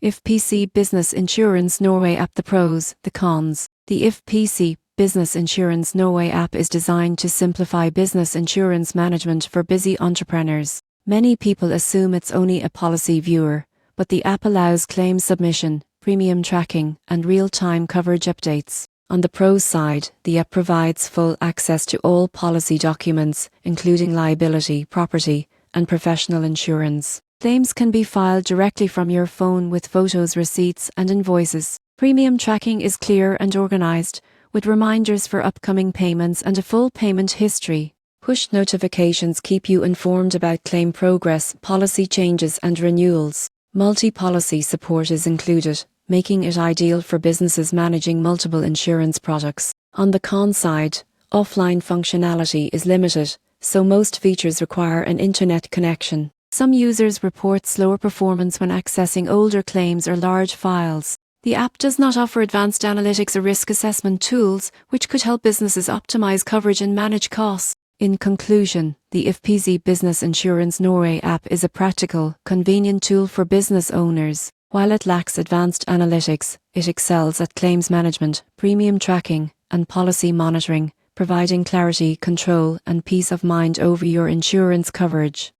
If PC Business Insurance Norway app. The pros, the cons. The If PC Business Insurance Norway app is designed to simplify business insurance management for busy entrepreneurs. Many people assume it's only a policy viewer, but the app allows claim submission, premium tracking, and real-time coverage updates. On the pros side, the app provides full access to all policy documents, including liability, property, and professional insurance. Claims can be filed directly from your phone with photos, receipts, and invoices. Premium tracking is clear and organized, with reminders for upcoming payments and a full payment history. Push notifications keep you informed about claim progress, policy changes, and renewals. Multi-policy support is included, making it ideal for businesses managing multiple insurance products. On the con side, offline functionality is limited, so most features require an internet connection. Some users report slower performance when accessing older claims or large files. The app does not offer advanced analytics or risk assessment tools, which could help businesses optimize coverage and manage costs. In conclusion, the If PC Business Insurance Norway app is a practical, convenient tool for business owners. While it lacks advanced analytics, it excels at claims management, premium tracking, and policy monitoring, providing clarity, control, and peace of mind over your insurance coverage.